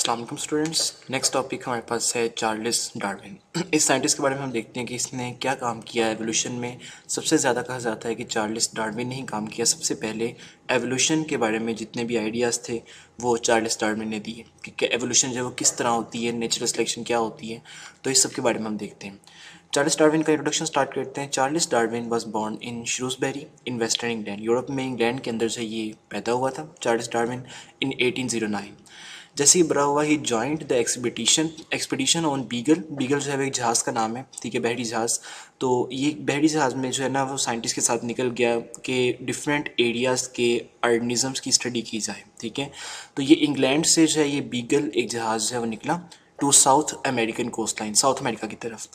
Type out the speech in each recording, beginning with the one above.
अस्सलाम वालेकुम students. Next topic हमारे पास है चार्ल्स डार्विन। इस साइंटिस्ट के बारे में हम देखते हैं कि इसने क्या काम किया एवोल्यूशन में। सबसे ज़्यादा कहा जाता है कि चार्ल्स डार्विन ने ही काम किया। सबसे पहले एवोल्यूशन के बारे में जितने भी आइडियाज़ थे वो चार्ल्स डार्विन ने दिए कि एवोल्यूशन जो है वो किस तरह होती है, नेचुरल सिलेक्शन क्या होती है। तो इस सब के बारे में हम देखते हैं। चार्ल्स डार्विन का इंट्रोडक्शन स्टार्ट करते हैं। Charles Darwin was born in Shrewsbury in western England. Europe में इंग्लैंड के अंदर से ये पैदा हुआ था चार्ल्स डार्विन इन 1809। जैसे ही बड़ा हुआ ही joined the expedition on Beagle. Beagle जो है वो एक जहाज़ का नाम है, ठीक है, बहरी जहाज़। तो ये बहरी जहाज़ में जो है ना वो साइंटिस्ट के साथ निकल गया कि डिफरेंट एरियाज़ के ऑर्गेनिजम्स की स्टडी की जाए, ठीक है। तो ये इंग्लैंड से जो है ये बीगल एक जहाज़ जो है वो निकला to South American coast line, South America की तरफ।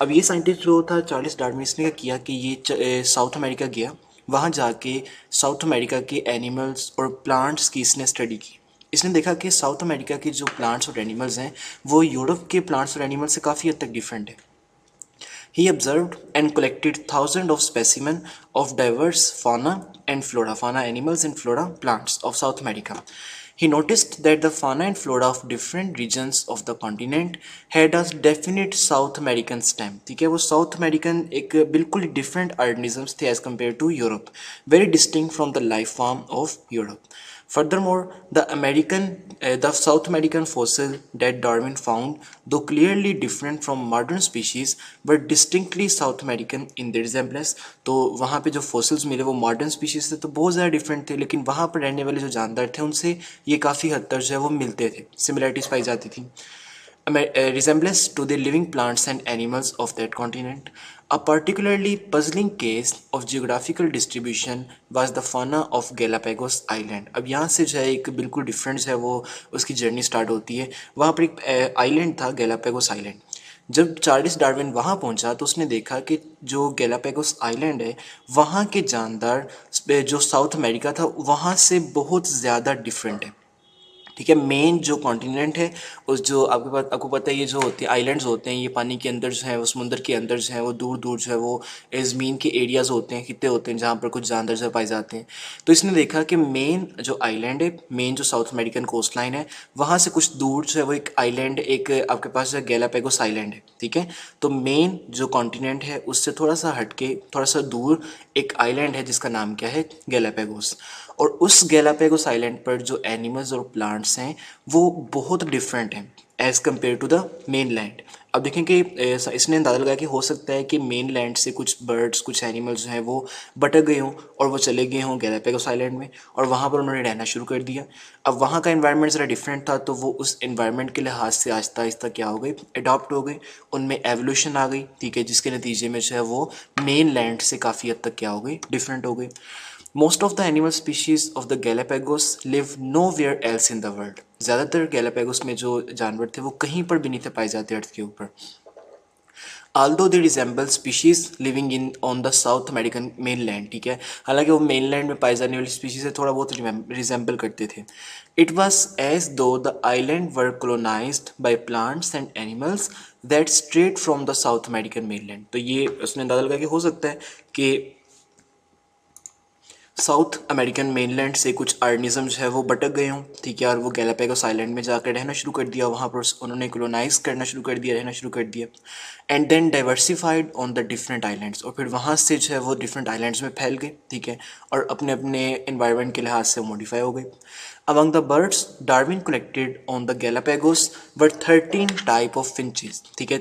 अब ये साइंटिस्ट जो था चार्ल्स डार्विन, इसने क्या किया कि ये साउथ अमेरिका गया। वहाँ जाके साउथ अमेरिका के एनिमल्स और प्लांट्स की इसने स्टडी की। इसने देखा कि साउथ अमेरिका के जो प्लांट्स और एनिमल्स हैं वो यूरोप के प्लांट्स और एनिमल्स से काफ़ी हद तक डिफरेंट है। He observed and collected thousands of specimens of diverse fauna animals and flora plants of South America. He noticed that the fauna and flora of different regions of the continent had a definite South American stem. ठीक है, वो South American एक बिल्कुल different organisms थे as compared to Europe, very distinct from the life form of Europe. Furthermore, the South American fossil that Darwin found, though clearly different from modern species, were distinctly South American in their resemblance. तो वहाँ पे जो fossils मिले वो modern species थे तो बहुत ज़्यादा different थे, लेकिन वहाँ पर रहने वाले जो जानदार थे उनसे ये काफ़ी हद तक जो है वो मिलते थे, similarities पाई जाती थी। Resemblance to the living plants and animals of that continent. A particularly puzzling case of geographical distribution was the fauna of Galapagos Island. अब यहाँ से जो है एक बिल्कुल डिफरेंट है वो उसकी जर्नी स्टार्ट होती है। वहाँ पर एक आइलैंड था गैलापेगोस आइलैंड। जब चार्ल्स डार्विन वहाँ पहुँचा तो उसने देखा कि जो गैलापेगोस आइलैंड है वहाँ के जानदार जो साउथ अमेरिका था वहाँ से बहुत ज़्यादा डिफरेंट है, ठीक है। मेन जो कॉन्टिनेंट है उस जो आपको पता है ये जो होते हैं आइलैंड्स होते हैं ये पानी के अंदर जो है वो समुद्र के अंदर जो है वो दूर दूर जो है वो ज़मीन के एरियाज़ होते हैं, खित्ते होते हैं जहाँ पर कुछ जानवर जो पाए जाते हैं। तो इसने देखा कि मेन जो आइलैंड है, मेन जो साउथ अमेरिकन कोस्ट लाइन है वहाँ से कुछ दूर जो है वो एक आइलैंड, एक आपके पास जो गैलापेगोस आइलैंड है, ठीक है। तो मेन जो कॉन्टिनेंट है उससे थोड़ा सा हटके थोड़ा सा दूर एक आइलैंड है जिसका नाम क्या है, गैलापेगोस। और उस गैलापेगोस आइलैंड पर जो एनिमल्स और प्लांट्स हैं वो बहुत डिफरेंट हैं as compare to the main land. अब देखें कि इसने अंदाज़ा लगाया कि हो सकता है कि मेन लैंड से कुछ बर्ड्स, कुछ एनिमल्स जो हैं वो भटक गए हों और वो चले गए हों गैलापेगोस आइलैंड में और वहाँ पर उन्होंने रहना शुरू कर दिया। अब वहाँ का एनवायरनमेंट ज़रा डिफरेंट था तो वो उस एनवायरनमेंट के लिहाज से आहिस्ता आहिस्ता क्या हो गई, अडॉप्ट हो गई, उनमें एवोल्यूशन आ गई, ठीक है, जिसके नतीजे में जो है वो मेन लैंड से काफ़ी हद तक क्या हो गई, डिफरेंट हो गई। Most of the animal species of the Galapagos live nowhere else in the world. ज़्यादातर गैलापेगोस में जो जानवर थे वो कहीं पर भी नहीं थे पाए जाते अर्थ के ऊपर। Although they resemble species living in on the South American mainland, ठीक है, हालांकि वो mainland में पाए जाने वाली species से थोड़ा बहुत resemble करते थे। It was as though the island were colonized by plants and animals that strayed from the South American mainland. तो ये उसने अंदाजा लगाया कि हो सकता है कि साउथ अमेरिकन मेनलैंड से कुछ ऑर्गेनिज्म जो है वो भटक गए हों, ठीक है, और वो गैलापेगोस आइलैंड में जाकर रहना शुरू कर दिया, वहाँ पर उन्होंने कॉलोनाइज करना शुरू कर दिया, रहना शुरू कर दिया। And then diversified on the different islands, और फिर वहाँ से जो है वो डिफरेंट आइलैंड्स में फैल गए, ठीक है, और अपने अपने इन्वायरमेंट के लिहाज से मॉडिफाई हो गए। Among the birds Darwin collected on the Galapagos were 13 type of finches, ठीक है,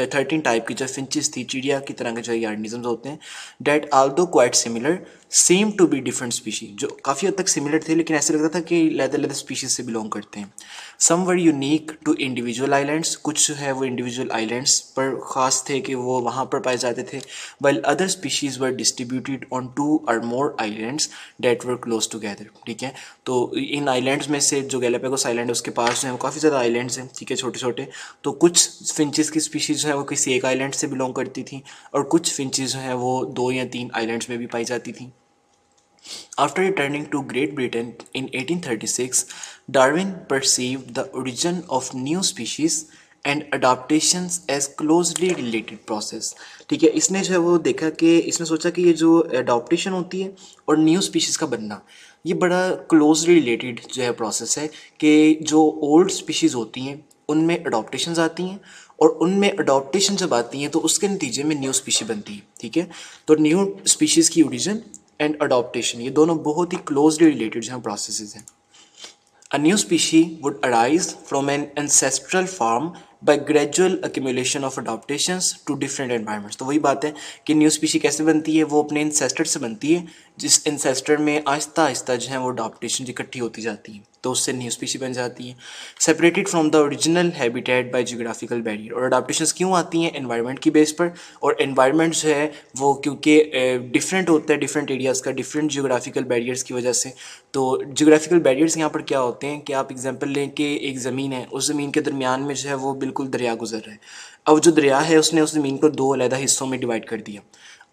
13 टाइप की जो finches थी, चिड़िया की तरह के जो ऑर्गेनिजम्स होते हैं, that although quite similar seem to be different species, जो काफ़ी हद तक सिमिलर थे लेकिन ऐसे लगता था कि अलग-अलग स्पीशीज से बिलोंग करते हैं। Some were unique to individual islands, कुछ जो है वो इंडिविजुअल आइलैंड्स पर ख़ास थे कि वो वहाँ पर पाए जाते थे, while other species were distributed on 2 or more islands that were close together, ठीक है। तो इन आइलैंड्स में से जो गैलापेगोस आइलैंड है उसके पास जो है वो काफ़ी ज़्यादा आइलैंड्स हैं, ठीक है, छोटे छोटे। तो कुछ फिंचेस की स्पीशीज़ जो है वो किसी एक आइलैंड से बिलोंग करती थी और कुछ फिंचेस जो हैं वो 2 या 3 आइलैंड्स में भी पाई जाती थी। After returning to Great Britain in 1836, Darwin perceived the origin of new species and adaptations as closely related process. ठीक है, इसने जो है वो देखा कि इसने सोचा कि ये जो अडाप्टेशन होती है और न्यू स्पीशीज़ का बनना, ये बड़ा क्लोजली रिलेटेड जो है प्रोसेस है कि जो ओल्ड स्पीशीज़ होती हैं उनमें अडॉप्टेशंस आती हैं और उनमें अडॉप्टेशन जब आती हैं तो उसके नतीजे में न्यू स्पीशी बनती है। ठीक है, तो न्यू स्पीशीज़ की ओरिजिन एंड अडॉप्टेशन ये दोनों बहुत ही क्लोजली रिलेटेड जो है प्रोसेसेस हैं। A new species would arise from an ancestral form by gradual accumulation of adaptations to different environments। तो वही बात है कि न्यू स्पीशी कैसे बनती है, वो अपने इंसेस्टर से बनती है, जिस इंसेस्टर में आहिस्ता आहिस्ता जो है वो अडाप्टेशन इकट्ठी होती जाती है तो उससे न्यू स्पीशी बन जाती है। Separated from the original habitat by geographical barrier. और अडाप्टेशंस क्यों आती हैं? एनवायरनमेंट की बेस पर, और एनवायरनमेंट जो है वो क्योंकि डिफरेंट होता है डिफरेंट एरियाज़ का, डिफरेंट जियोग्राफिकल बैरियर्स की वजह से। तो जियोग्राफिकल बैरियर्स यहाँ पर क्या होते हैं कि आप एग्जांपल लें कि एक ज़मीन है, उस ज़मीन के दरमियान में जो है वो बिल्कुल दरिया गुजर रहा है। अब जो दरिया है उसने उस ज़मीन को दो अलग हिस्सों में डिवाइड कर दिया।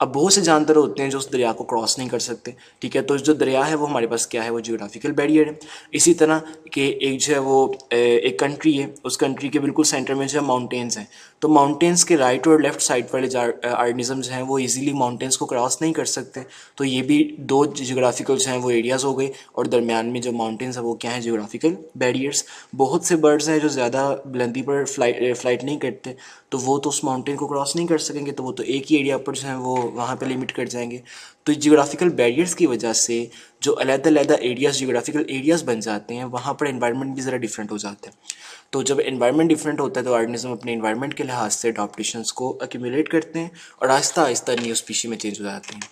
अब बहुत से जानवर होते हैं जो उस दरिया को क्रॉस नहीं कर सकते। ठीक है, तो जो दरिया है वो हमारे पास क्या है, वो जियोग्राफिकल बैरियर है। इसी तरह कि एक जो है वो एक कंट्री है, उस कंट्री के बिल्कुल सेंटर में जो है माउंटेन्स हैं, तो माउंटेन्स के राइट और लेफ्ट साइड वाले ऑर्गेनिज्म जो हैं वो इजीली माउंटेन्स को क्रॉस नहीं कर सकते। तो ये भी दो जियोग्राफिकल जो हैं वो एरियाज़ हो गए, और दरमियान में जो माउंटेन्स है वो क्या है, जियोग्राफिकल बैरियर्स। बहुत से बर्ड्स हैं जो ज़्यादा बुलंदी पर फ्लाइट नहीं करते, तो वो तो उस माउंटेन को क्रॉस नहीं कर सकेंगे, तो वो तो एक ही एरिया पर जो है वो वहाँ पे लिमिट कर जाएंगे। तो जियोग्राफिकल बैरियर्स की वजह से जो अलग-अलग एरियाज़ जियोग्राफिकल एरियाज़ बन जाते हैं, वहाँ पर एनवायरनमेंट भी ज़रा डिफरेंट हो जाता है। तो जब एनवायरनमेंट डिफरेंट होता है तो ऑर्गेनिज्म अपने एनवायरनमेंट के लिहाज से अडॉप्टेशंस को एक्यूमुलेट करते हैं और आहिस्ता आहिस्ता न्यू स्पीशी में चेंज हो जाते हैं।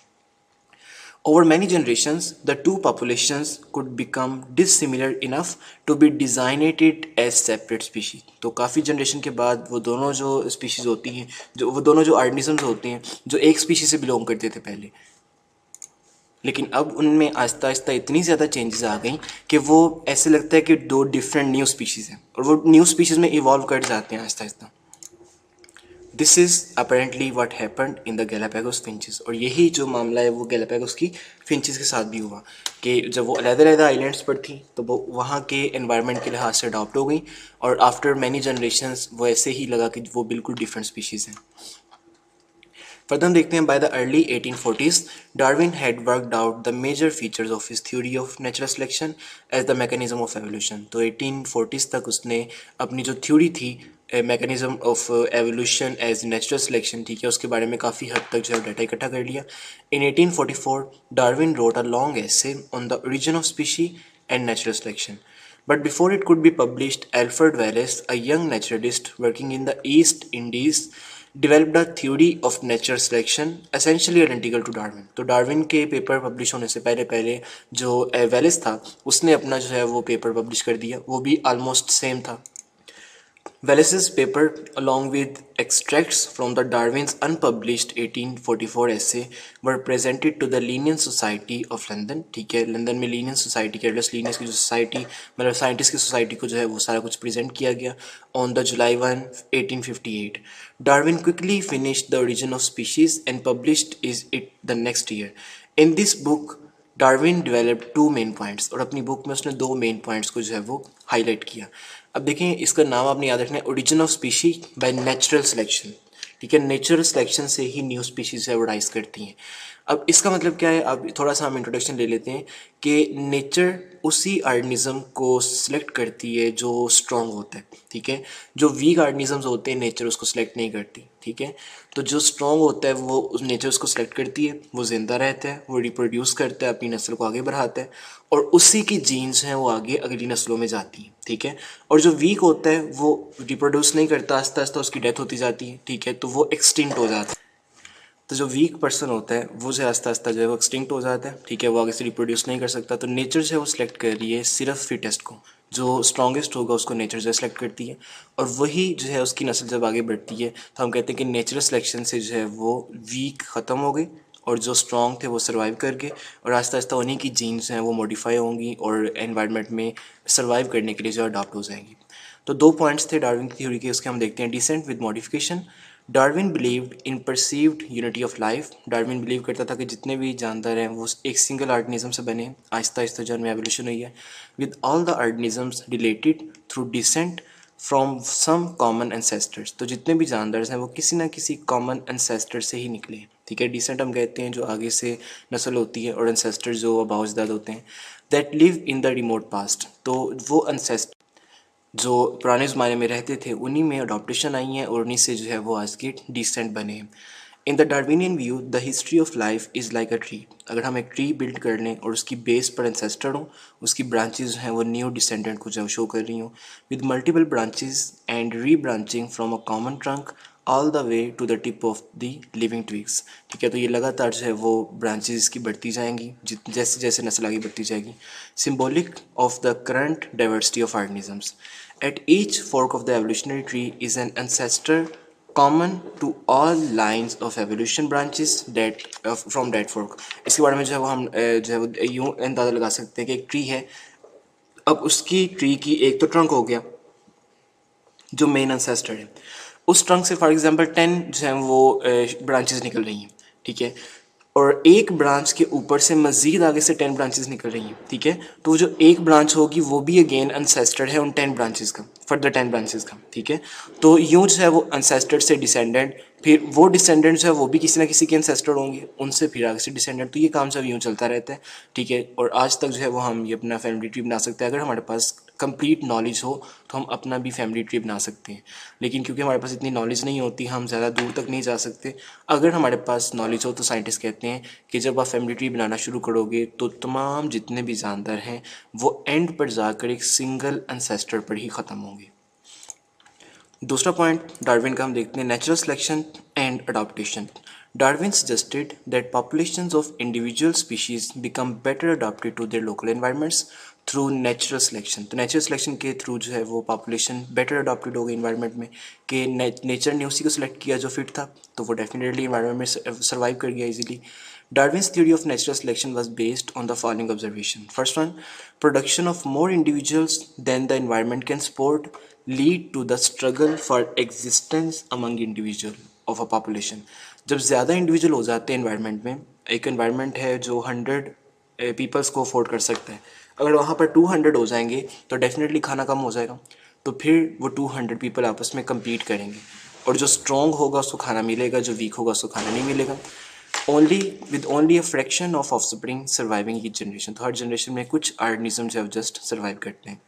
Over many generations, the two populations could become dissimilar enough to be designated as separate species। तो काफ़ी जनरेशन के बाद वो दोनों जो स्पीशीज़ होती हैं, वो दोनों जो ऑर्गेनिजम्स होते हैं जो एक स्पीशी से बिलोंग करते थे पहले, लेकिन अब उनमें आहिस्ता आहिस्ता इतनी ज़्यादा चेंजेस आ गई कि वो ऐसे लगता है कि दो डिफरेंट न्यू स्पीशीज़ हैं और वो न्यू स्पीशीज़ में इवॉल्व कर जाते हैं Aahista Aahista. This is apparently what happened in the Galapagos finches. और यही जो मामला है वो गैलापागोस की फिंचेस के साथ भी हुआ कि जब वो अलग-अलग आइलैंड्स पर थी तो वो वहाँ के एनवायरनमेंट के लिहाज से अडॉप्ट हो गई, और आफ्टर मैनी जनरेशंस वो ऐसे ही लगा कि वो बिल्कुल डिफरेंट स्पीशीज़ हैं। फर्दर हम देखते हैं, by the early 1840s Darwin had worked out the major features of his theory of natural selection as the mechanism of evolution. तो 1840s तक उसने अपनी जो थ्योरी थी mechanism of evolution as natural selection, ठीक है, उसके बारे में काफ़ी हद तक जो है डाटा इकट्ठा कर लिया। इन 1844 Darwin wrote a long essay on the origin of species and natural selection. But before it could be published, Alfred Wallace, a young naturalist working in the East Indies, developed a theory of natural selection essentially identical to Darwin। तो Darwin के paper publish होने से पहले पहले जो वेलिस था उसने अपना जो है वो पेपर पब्लिश कर दिया, वो भी ऑलमोस्ट सेम था। Wallace's paper, along with extracts from the Darwin's unpublished 1844 essay, were presented to the Linnean Society of London। ठीक है, लंदन में लीनियन सोसाइटी, केरलस लीनियस की जो सोसाइटी, मतलब साइंटिस्ट की सोसाइटी को जो है वो सारा कुछ प्रेजेंट किया गया on the July 1, 1858। Darwin quickly finished The Origin of Species and published it the next year। In this book, Darwin developed two main points, और अपनी बुक में उसने दो मेन पॉइंट्स को जो है वो हाईलाइट किया। अब देखें, इसका नाम आपने याद रखना है, origin of species by natural selection. ठीक है, नेचुरल सिलेक्शन से ही न्यू स्पीशीज है वो राइज करती हैं। अब इसका मतलब क्या है, अब थोड़ा सा हम इंट्रोडक्शन ले लेते हैं कि नेचर उसी ऑर्गेनिज्म को सिलेक्ट करती है जो स्ट्रॉन्ग होता है। ठीक है, जो वीक ऑर्गेनिजम्स होते हैं नेचर उसको सिलेक्ट नहीं करती। ठीक है, तो जो स्ट्रॉन्ग होता है वो उस नेचर उसको सिलेक्ट करती है, वो ज़िंदा रहता है, वो रिप्रोड्यूस करता है, अपनी नस्ल को आगे बढ़ाता है, और उसी की जीन्स हैं वो आगे अगली नस्लों में जाती हैं। ठीक है, और जो वीक होता है वो रिप्रोड्यूस नहीं करता, आस्ता आस्ता उसकी डेथ होती जाती है। ठीक है, तो वो एक्सटिंक्ट हो जाता है। तो जो वीक पर्सन होता है वो जो आस्ता आस्ता जो है वो एक्सटिंक्ट हो जाता है। ठीक है, वो आगे से रिप्रोड्यूस नहीं कर सकता। तो नेचर जो है वो सिलेक्ट कर रही है सिर्फ फिटेस्ट को, जो स्ट्रॉन्गेस्ट होगा उसको नेचर जो है सेलेक्ट करती है, और वही जो है उसकी नस्ल जब आगे बढ़ती है तो हम कहते हैं कि नेचुरल सिलेक्शन से जो है वो वीक ख़त्म हो गई और जो स्ट्रॉन्ग थे वो सर्वाइव कर गए, और आस्ता आस्ता उन्हीं की जीन्स हैं वो मॉडिफाई होंगी और एनवायरनमेंट में सर्वाइव करने के लिए जो अडॉप्ट हो जाएंगी। तो दो पॉइंट्स थे डार्विन की थ्योरी के, उसके हम देखते हैं। Descent with modification. Darwin believed in perceived unity of life. Darwin believe करता था कि जितने भी जानदार हैं वो एक सिंगल ऑर्गेनिज्म से बने। आहिस्ता आहिस्ता जो उनमें एवोल्यूशन हुई है, with all the organisms related through descent from some common ancestors. तो जितने भी जानदार हैं वो किसी ना किसी कॉमन एंसेस्टर से ही निकले हैं, ठीक है। डिसेंट हम कहते हैं जो आगे से नस्ल होती है, और एंसेस्टर जो आबाउजदाद होते हैं, that live in the remote past. तो वो एंसेस्टर जो पुराने ज़माने में रहते थे उन्हीं में अडॉप्टेशन आई है और उन्हीं से जो है वो आज के डिसेंट बने हैं। In the Darwinian view the history of life is like a tree. अगर हम एक ट्री बिल्ड कर लें और उसकी बेस पर एंसेस्टर हो, उसकी ब्रांचेज हैं वो न्यू डिसेंडेंट को जो शो कर रही हूँ, with multiple branches and rebranching from a common trunk all the way to the tip of the living twigs, ठीक है। तो ये लगातार जो है वो ब्रांचेज की बढ़ती जाएंगी जैसे जैसे नस्ल आगे बढ़ती जाएगी। Symbolic of the current diversity of organisms. At each fork of the evolutionary tree is an ancestor common to all lines of evolution branches that from that fork। इसके बारे में जो है वो हम जो है वो यूँ अंदाज़ा लगा सकते हैं कि एक ट्री है, अब उसकी ट्री की एक तो ट्रंक हो गया जो मेन एंसेस्टर है, उस ट्रंक से फॉर एग्जांपल 10 जो है वो ब्रांचेस निकल रही हैं, ठीक है। और एक ब्रांच के ऊपर से मज़ीद आगे से 10 ब्रांचेस निकल रही हैं, ठीक है। तो जो एक ब्रांच होगी वो भी अगेन अनसेस्टेड है उन 10 ब्रांचेस का, फर्दर 10 ब्रांचेस का, ठीक है। तो यूँ जो है वो अनसेस्टेड से डिसेंडेंट, फिर वो डिसेंडेंट जो है वो भी किसी ना किसी के अनसेस्टेड होंगे, उनसे फिर आगे से डिसेंडेंट। तो ये काम सब यूँ चलता रहता है, ठीक है। और आज तक जो है वो हम ये अपना फैमिली ट्री बना सकते हैं। अगर हमारे पास कंप्लीट नॉलेज हो तो हम अपना भी फैमिली ट्री बना सकते हैं, लेकिन क्योंकि हमारे पास इतनी नॉलेज नहीं होती हम ज़्यादा दूर तक नहीं जा सकते। अगर हमारे पास नॉलेज हो तो साइंटिस्ट कहते हैं कि जब आप फैमिली ट्री बनाना शुरू करोगे तो तमाम जितने भी जानदार हैं वो एंड पर जाकर एक सिंगल एंसेस्टर पर ही ख़त्म होंगे। दूसरा पॉइंट डार्विन का हम देखते हैं, natural selection and adaptation. Darwin suggested that populations of individual species become better adapted to their local environments through natural selection। तो नेचुरल सिलेक्शन के थ्रू जो है वो पॉपुलेशन बेटर अडॉप्टेड हो गई इन्वायरमेंट में, कि नेचर ने उसी को सिलेक्ट किया जो फिट था, तो वो डेफिनेटली इन्वायरमेंट में सर्वाइव कर गया easily. Darwin's theory of natural selection was based on the following observation. First one, production of more individuals than the environment can support lead to the struggle for existence among individual of a population। जब ज़्यादा individual हो जाते हैं environment में, एक environment है जो 100 peoples को अफोर्ड कर सकता है, अगर वहाँ पर 200 हो जाएंगे तो डेफिनेटली खाना कम हो जाएगा, तो फिर वो 200 पीपल आपस में कम्पीट करेंगे, और जो स्ट्रॉन्ग होगा उसको खाना मिलेगा, जो वीक होगा उसको खाना नहीं मिलेगा। only a fraction of offspring surviving each generation। तो हर जनरेशन में कुछ ऑर्गेनिज्म जो जस्ट सर्वाइव करते हैं।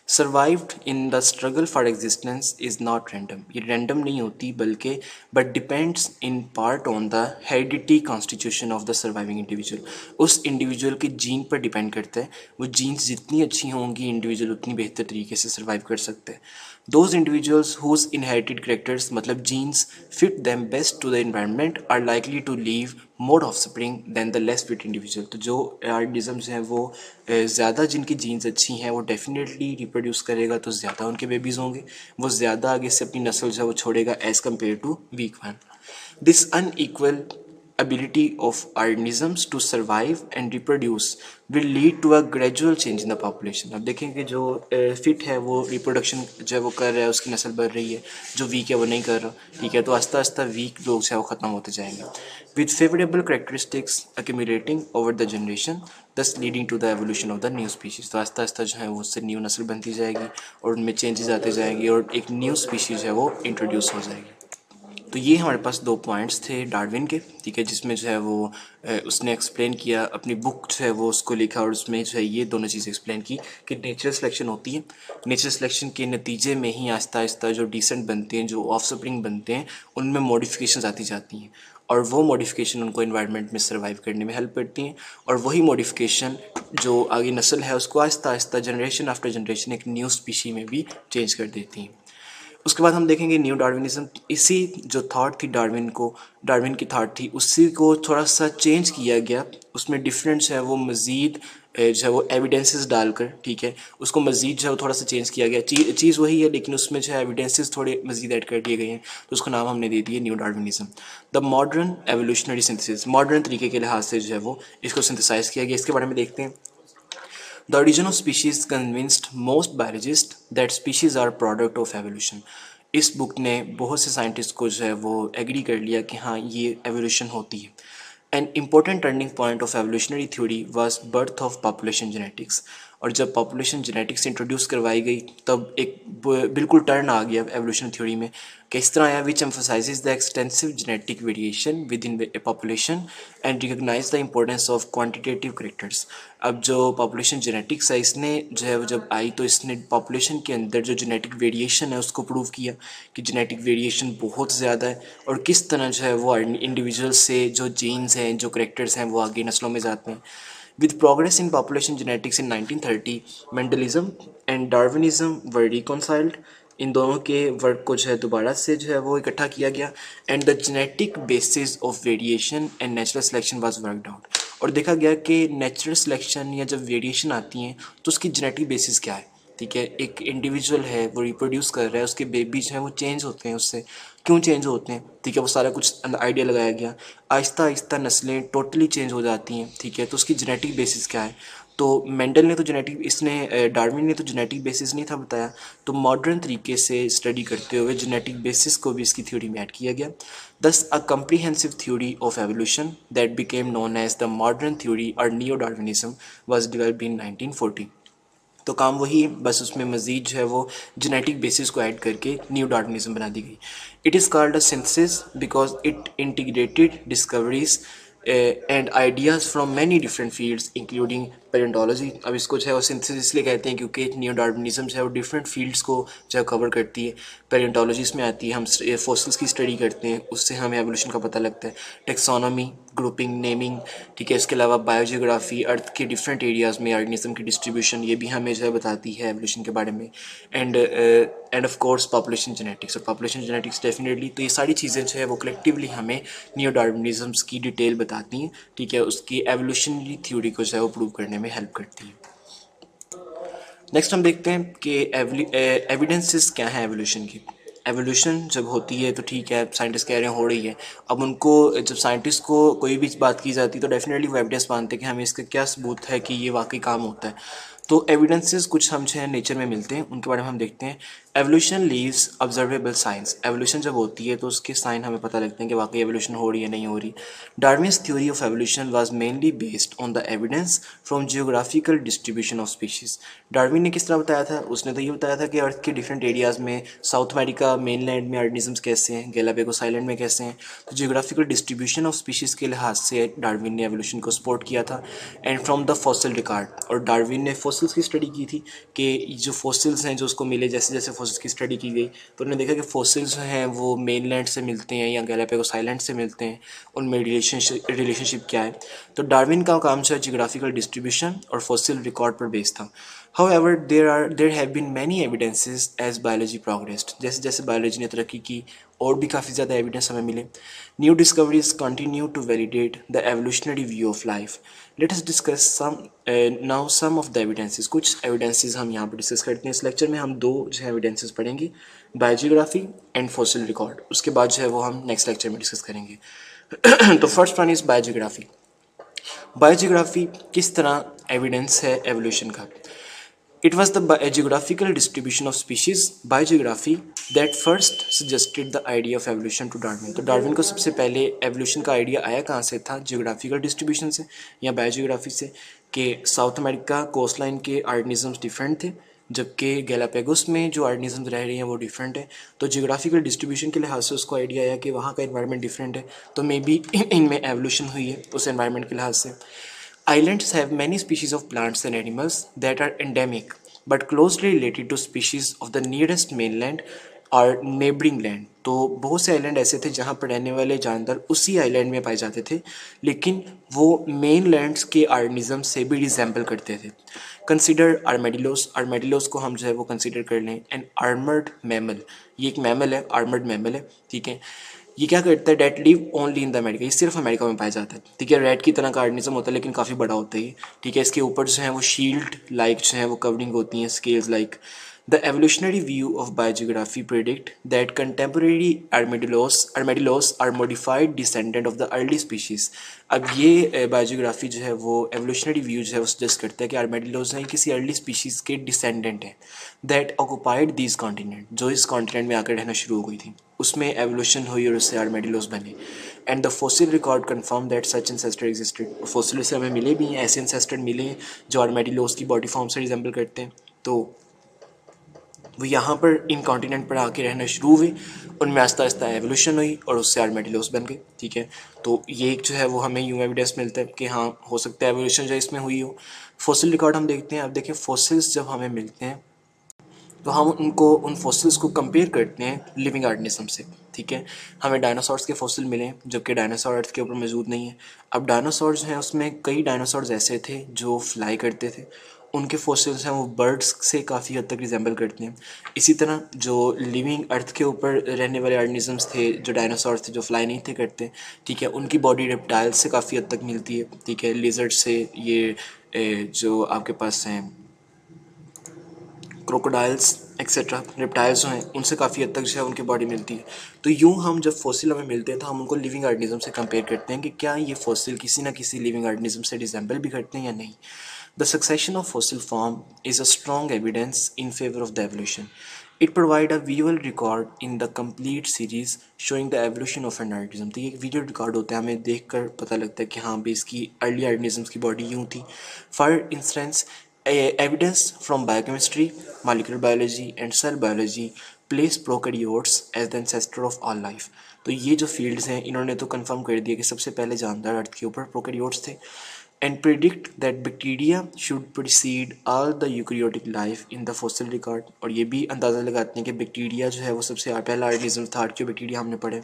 Survived in the struggle for existence is not random. ये रैंडम नहीं होती बल्कि but depends in part on the heredity constitution of the surviving individual. उस इंडिविजुअल के जीन पर डिपेंड करता है, वो जीन्स जितनी अच्छी होंगी इंडिविजुअल उतनी बेहतर तरीके से सर्वाइव कर सकते हैं। Those individuals whose inherited characters मतलब genes fit them best to the environment are likely to leave more offspring than the less fit individual। तो जो organisms हैं वो ज़्यादा जिनकी जीन्स अच्छी हैं वो डेफिनेटली रिप्रोड्यूस करेगा, तो ज़्यादा उनके बेबीज़ होंगे, वो ज़्यादा आगे से अपनी नस्ल जो है वो छोड़ेगा as compare to weak one. This unequal ability of organisms to survive and reproduce will lead to a gradual change in the population। अब देखेंगे जो फिट है वो रिप्रोडक्शन जो है वो कर रहा है, उसकी नस्ल बढ़ रही है, जो वीक है वो नहीं कर रहा, ठीक है। तो आस्ता आस्ता वीक लोग जो है वो ख़त्म होते जाएंगे, with favorable characteristics accumulating over the generation thus leading to the evolution of the new species। तो आस्ता आस्ता जो है वो उससे न्यू नस्ल बनती जाएगी और उनमें चेंजेस आते जाएंगे और एक न्यू स्पीशीज़ है वो इंट्रोड्यूस हो जाएगी। तो ये हमारे पास 2 पॉइंट्स थे डार्विन के, ठीक है, जिसमें जो है वो उसने एक्सप्लेन किया, अपनी बुक जो है वो उसको लिखा और उसमें जो है ये दोनों चीज़ें एक्सप्लेन की कि नेचुरल सिलेक्शन होती है, नेचुरल सिलेक्शन के नतीजे में ही आहिस्ता आहिस्ता जो डिसेंट बनते हैं, जो ऑफस्प्रिंग बनते हैं, उनमें मॉडिफिकेशंस आती जाती हैं और वो मॉडिफिकेशन उनको इन्वायरमेंट में सर्वाइव करने में हेल्प करती हैं, और वही मॉडिफिकेशन जो आगे नस्ल है उसको Aahista Aahista generation after generation एक न्यू स्पीशी में भी चेंज कर देती हैं। उसके बाद हम देखेंगे न्यू डार्विनिज्म। इसी जो थॉट थी डार्विन की थॉट थी उसी को थोड़ा सा चेंज किया गया, उसमें डिफरेंस है वो मज़ीद जो है वो एविडेंसेस डालकर, ठीक है, उसको मज़ीद जो है वो थोड़ा सा चेंज किया गया। चीज़ वही है लेकिन उसमें जो है एविडेंसेस थोड़े मज़ीद ऐड कर दिए गए हैं, तो उसका नाम हमने दे दिया new Darwinism. The modern evolutionary synthesis, modern तरीके के लिहाज से जो है वो इसको सिंथेसाइज किया गया। इसके बारे में देखते हैं। The origin of species convinced most biologists that species are product of evolution। इस बुक ने बहुत से साइंटिस्ट को जो है वो एग्री कर लिया कि हाँ ये एवोल्यूशन होती है। An important turning point of evolutionary theory was birth of population genetics। और जब पॉपुलेशन जेनेटिक्स इंट्रोड्यूस करवाई गई तब एक बिल्कुल टर्न आ गया एवोल्यूशन थ्योरी में। किस तरह आया? Which emphasises the extensive genetic variation within a population and recognise the importance of quantitative characters. अब जो पॉपुलेशन जेनेटिक्स है इसने जो है वो जब आई तो इसने पॉपुलेशन के अंदर जो जेनेटिक वेरिएशन है उसको प्रूव किया कि जेनेटिक वेरिएशन बहुत ज़्यादा है और किस तरह जो है वो इंडिविजुअल से जो जीन्स हैं जो करेक्टर्स हैं वो आगे नस्लों में जाते हैं। With progress in population genetics in 1930, Mendelism and Darwinism were reconciled। इन दोनों के वर्क को जो है दोबारा से जो है वो इकट्ठा किया गया and the genetic basis of variation and natural selection was worked out. और देखा गया कि नेचुरल सिलेक्शन या जब वेरिएशन आती हैं तो उसकी जेनेटिक बेसिस क्या है। ठीक है, एक इंडिविजुअल है वो रिप्रोड्यूस कर रहा है, उसके बेबी जो है वो चेंज होते हैं, उससे क्यों चेंज होते हैं? ठीक है, वो सारा कुछ आइडिया लगाया गया। आहिस्ता आहिस्ता नस्लें टोटली चेंज हो जाती हैं। ठीक है, तो उसकी जेनेटिक बेसिस क्या है? तो मेंडल ने तो जेनेटिक इसने डार्विन ने तो जेनेटिक बेसिस नहीं था बताया, तो मॉडर्न तरीके से स्टडी करते हुए जेनेटिक बेसिस को भी इसकी थ्योरी में ऐड किया गया। Thus a comprehensive theory of evolution that became known as the modern theory or neo Darwinism was developed in 1940। तो काम वही, बस उसमें मज़ीद जो है वो जेनेटिक बेसिस को ऐड करके न्यू डार्विनिज्म बना दी गई। It is called a synthesis because it integrated discoveries and ideas from many different fields including palaeontology. अब इसको जो है वो सिंथेसिस इसलिए कहते हैं क्योंकि न्यू डार्विनिज्म जो है वो डिफरेंट फील्ड्स को जो है कवर करती है। पेलेंटोलॉजी इसमें आती है, हम फॉसिल्स की स्टडी करते हैं, उससे हमें एवोल्यूशन का पता लगता है। टेक्सोनॉमी, ग्रुपिंग, नेमिंग, ठीक है, इसके अलावा बायोजियोग्राफी, अर्थ के डिफरेंट एरियाज़ में ऑर्गेनिज्म की डिस्ट्रीब्यूशन, ये भी हमें जो है बताती है एवोल्यूशन के बारे में। End of course population genetics. और पॉपुलेशन जेनेटिक्स डेफिनेटली, तो ये सारी चीज़ें जो है वो कलेक्टिवली हमें नियो डार्विनिज्म्स की डिटेल बताती हैं। ठीक है, उसकी एवोल्यूशनरी थ्योरी को जो है वो प्रूव करने में हेल्प करती है। नेक्स्ट हम देखते हैं कि एविडेंसेस क्या है एवोल्यूशन की। एवोल्यूशन जब होती है तो ठीक है, साइंटिस्ट कह रहे हैं हो रही है। अब उनको जब साइंटिस्ट को कोई भी बात की जाती है तो डेफिनेटली वो एविडेंस मानते हैं कि हमें इसका क्या सबूत है कि ये वाकई काम होता है। तो एविडेंसेस कुछ हम जो है नेचर में मिलते हैं, उनके बारे में हम देखते हैं। Evolution leaves observable science. Evolution जब होती है तो उसके साइन हमें पता लगते हैं कि वाकई एवोल्यूशन हो रही है नहीं हो रही। Darwin's theory of evolution was mainly based on the evidence from geographical distribution of species. Darwin ने किस तरह बताया था? उसने तो ये बताया था कि अर्थ के डिफरेंट एरियाज़ में, साउथ अमेरिका मेनलैंड में ऑर्गेनिजम्स कैसे हैं, गैलापागोस आइलैंड में कैसे हैं। तो जियोग्राफिकल डिस्ट्रीब्यूशन ऑफ स्पीशीज़ के लिहाज से डार्विन ने एवोल्यूशन को सपोर्ट किया था। And from the fossil record, और डार्विन ने फॉसिल्स की स्टडी की थी कि जो फॉसिल्स हैं जो उसको मिले, जैसे जैसे फॉसिल्स की स्टडी की गई तो उन्होंने देखा कि फॉसिल्स हैं वो मेनलैंड से मिलते हैं या गैलापागोस आइलैंड से मिलते हैं, उनमें रिलेशनशिप क्या है। तो डार्विन का काम जो है जियोग्राफिकल डिस्ट्रीब्यूशन और फॉसिल रिकॉर्ड पर बेस्ड था। However, there have been many evidences as biology progressed। जैसे जैसे बायोलॉजी ने तरक्की की और भी काफ़ी ज़्यादा एविडेंस हमें मिले। New discoveries continue to validate the evolutionary view of life। Let us discuss now some of the evidences। कुछ evidences हम यहाँ पर डिस्कस करते हैं। इस लेक्चर में हम दो जो है evidences पढ़ेंगे, बायोजियोग्राफी एंड फॉसिल रिकॉर्ड। उसके बाद जो है वो हम नेक्स्ट लेक्चर में डिस्कस करेंगे। तो first one is biogeography. Biogeography किस तरह एविडेंस है एवोल्यूशन का? It was the geographical distribution of species, biogeography, that first suggested the idea of evolution to Darwin। तो डार्विन को सबसे पहले एवोल्यूशन का आइडिया आया कहाँ से था? जियोग्राफिकल डिस्ट्रीब्यूशन से या बायोजियोग्राफी से, कि साउथ अमेरिका कोस्ट लाइन के ऑर्गेनिजम्स डिफरेंट थे जबकि गैलापागोस में जो ऑर्गेनिजम्स रह रहे हैं वो डिफरेंट है। तो जियोग्राफिकल डिस्ट्रीब्यूशन के लिहाज से उसको आइडिया आया कि वहाँ का एनवायरनमेंट डिफरेंट है, तो मे बी इनमें एवोल्यूशन हुई है उस एनवायरनमेंट के लिहाज से। Islands have many species of plants and animals that are endemic but closely related to species of the nearest mainland और नेबरिंग लैंड। तो बहुत से आइलैंड ऐसे थे जहाँ पर रहने वाले जानवर उसी आइलैंड में पाए जाते थे लेकिन वो मेन लैंड्स के ऑर्गेनिज्म से भी रिजेंबल करते थे। कंसिडर आर्मेडिलोस। आर्मेडिलोस को हम जो है वो कंसिडर कर लें एन आर्मर्ड मैमल। ये एक मैमल है, आर्मर्ड मैमल है। ठीक है, ये क्या करता है? That live only in the America. ये सिर्फ अमेरिका में पाया जाता है। ठीक है, रेड की तरह का ऑर्गेनिज्म होता है लेकिन काफ़ी बड़ा होता है ये। ठीक है, इसके ऊपर जो है वो शील्ड लाइक जो है वो कवरिंग होती हैं, scales like. The evolutionary view of biogeography predict that contemporary armadillos are modified descendant of the early species. अब ये बायोजियोग्राफी जो है वो एवोल्यूशनरी व्यू जो है वो सजेस्ट करता है कि आर्मेडिलोज हैं किसी अर्ली स्पीशीज के डिसेंडेंट हैं दैट ऑक्युपाइड दीज कॉन्टिनेंट, जो इस कॉन्टिनेंट में आकर रहना शुरू हो गई थी, उसमें एवोल्यूशन हुई और उससे आर्मेडिलोज बने. And the fossil record confirm that such ancestor existed. Fossil से हमें मिले भी हैं, ऐसे एंसेस्टर मिले हैं जो आर्मेडिलोज की बॉडी फॉर्म से रिजेंबल करते हैं. तो वो यहाँ पर इन कॉन्टिनेंट पर आके रहना शुरू हुए, उनमें आस्ता आस्ता एवोल्यूशन हुई और उससे आर्मेडिलोस बन गए. ठीक है, तो ये एक जो है वो हमें यूँ एविडेंस मिलता है कि हाँ हो सकता है एवोल्यूशन जो इसमें हुई हो. फॉसिल रिकॉर्ड हम देखते हैं. अब देखिए फॉसिल्स जब हमें मिलते हैं तो हम उन फॉसिल्स को कंपेयर करते हैं लिविंग ऑर्गेनिज्म से. ठीक है, हमें डायनासोर्स के फॉसिल मिले जबकि डायनासोर अर्थ के ऊपर मौजूद नहीं है. अब डायनासोर जो हैं उसमें कई डायनासोर्स ऐसे थे जो फ्लाई करते थे, उनके फॉसिल्स हैं वो बर्ड्स से काफ़ी हद तक रिजेंबल करते हैं. इसी तरह जो लिविंग अर्थ के ऊपर रहने वाले ऑर्गेनिजम्स थे, जो डायनासोर थे जो फ्लाई नहीं थे करते, ठीक है, उनकी बॉडी रेप्टाइल्स से काफ़ी हद तक मिलती है. ठीक है, लिजर्ड से, ये जो आपके पास हैं क्रोकोडाइल्स एक्सेट्रा रेप्टाइल्स जो हैं उनसे काफ़ी हद तक जो है उनकी बॉडी मिलती है. तो यूँ हम जब फॉसिल हमें मिलते हैं तो हम उनको लिविंग ऑर्गेनिज्म से कंपेयर करते हैं कि क्या ये फॉसिल किसी ना किसी लिविंग ऑर्गेनिज्म से रिजेंबल भी करते हैं या नहीं. The succession of fossil form is a strong evidence in favor of the evolution. It provides a visual record in the complete series showing the evolution of an organism. तो ये एक video record होता है, हमें देखकर पता लगता है कि हाँ भी इसकी अर्ली ऑर्गेनिजम्स की बॉडी यूँ थी. For instance evidence from biochemistry, molecular biology and cell biology place prokaryotes as the ancestor of all life. तो ये जो फील्ड्स हैं इन्होंने तो कंफर्म कर दिया कि सबसे पहले जानदार अर्थ के ऊपर प्रोकैरियोट्स थे. And predict that bacteria should precede all the eukaryotic life in the fossil record. और ये भी अंदाज़ा लगाते हैं कि बैक्टीरिया जो है वो सबसे पहला ऑर्गेनिज्म था. आर्कियोबैक्टीरिया हमने पढ़े.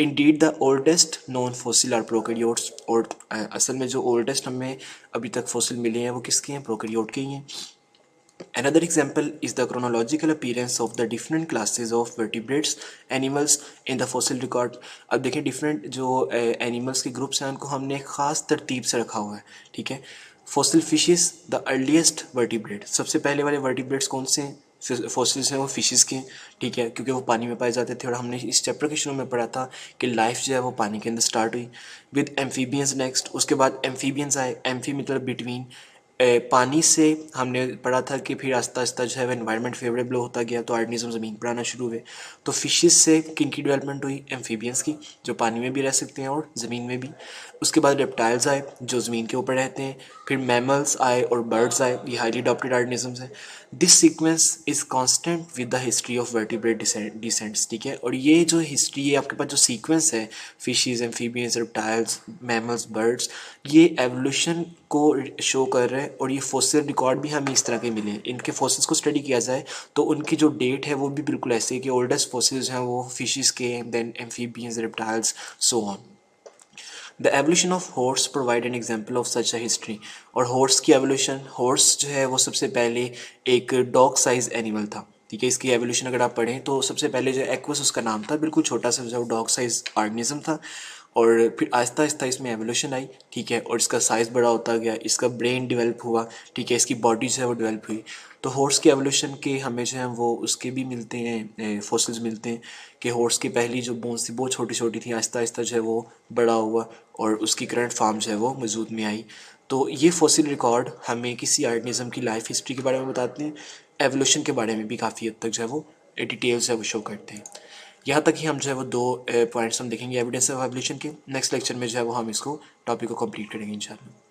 Indeed the oldest known fossil are prokaryotes. और असल में जो ओल्डेस्ट हमें अभी तक फॉसिल मिले हैं वो किसके हैं, प्रोकैरियोट के ही हैं. Another example is the chronological appearance of the different classes of vertebrates animals in the fossil record. अब देखिए डिफरेंट जो एनिमल्स के ग्रुप्स हैं उनको हमने एक ख़ास तरतीब से रखा हुआ है. ठीक है, fossil fishes the earliest vertebrate. सबसे पहले वाले वर्टिब्रेट्स कौन से हैं, फॉसिल्स हैं वो फिशेस के हैं. ठीक है, क्योंकि वो पानी में पाए जाते थे और हमने इस चैप्टर के शुरू में पढ़ा था कि लाइफ जो है वो पानी के अंदर स्टार्ट हुई. विद एम्फीबियंस नेक्स्ट, उसके बाद एम्फीबियंस आए. एम्फी मतलब बिटवीन. पानी से हमने पढ़ा था कि फिर आस्ता आस्ता जो है एनवायरनमेंट फेवरेबल होता गया तो ऑर्गेनिज्म ज़मीन पर आना शुरू हुए. तो फिशेस से किन की डेवलपमेंट हुई, एम्फीबियंस की, जो पानी में भी रह सकते हैं और ज़मीन में भी. उसके बाद रेप्टाइल्स आए जो ज़मीन के ऊपर रहते हैं. फिर मैमल्स आए और बर्ड्स आए, ये हाईली अडॉप्टेड ऑर्गेनिजम्स हैं. This sequence is constant with the history of vertebrate descents. ठीक है, और ये जो हिस्ट्री है आपके पास जो सीक्वेंस है fishes, amphibians, reptiles, mammals, birds, ये एवोल्यूशन को शो कर रहे हैं. और ये फॉसिल रिकॉर्ड भी हमें इस तरह के मिले. इनके फॉसिल्स को स्टडी किया जाए तो उनकी जो डेट है वो भी बिल्कुल ऐसे है कि ओल्डेस्ट फॉसिल्स हैं वो फिशेस के, then amphibians, reptiles, so on. The evolution of horse provide an example of such a history. और हॉर्स की एवोल्यूशन, हॉर्स जो है वो सबसे पहले एक डॉग साइज एनिमल था. ठीक है, इसकी एवोल्यूशन अगर आप पढ़ें तो सबसे पहले जो एक्वस उसका नाम था, बिल्कुल छोटा सा जो डॉग साइज ऑर्गेनिज्म था. और फिर आहिस्ता आहिस्ता इसमें एवोल्यूशन आई. ठीक है, और इसका साइज़ बड़ा होता गया, इसका ब्रेन डेवलप हुआ. ठीक है, इसकी बॉडी जो है वो डेवलप हुई. तो हॉर्स के एवोल्यूशन के हमें जो है वो उसके भी मिलते हैं, फॉसिल्स मिलते हैं कि हॉर्स की पहली जो बोन्स थी बहुत छोटी छोटी थी, आहिस्ता आहिस्ता जो है वो बड़ा हुआ और उसकी करंट फॉर्म जो है वो वजूद में आई. तो ये फॉसिल रिकॉर्ड हमें किसी ऑर्गेनिज्म की लाइफ हिस्ट्री के बारे में बताते हैं. एवोल्यूशन के बारे में भी काफ़ी हद तक जो है वो डिटेल्स है वो शो करते हैं. यहाँ तक ही हम जो है वो दो पॉइंट्स हम देखेंगे एविडेंस ऑफ एवोल्यूशन के. नेक्स्ट लेक्चर में जो है वो हम इसको टॉपिक को कंप्लीट करेंगे इंशाल्लाह.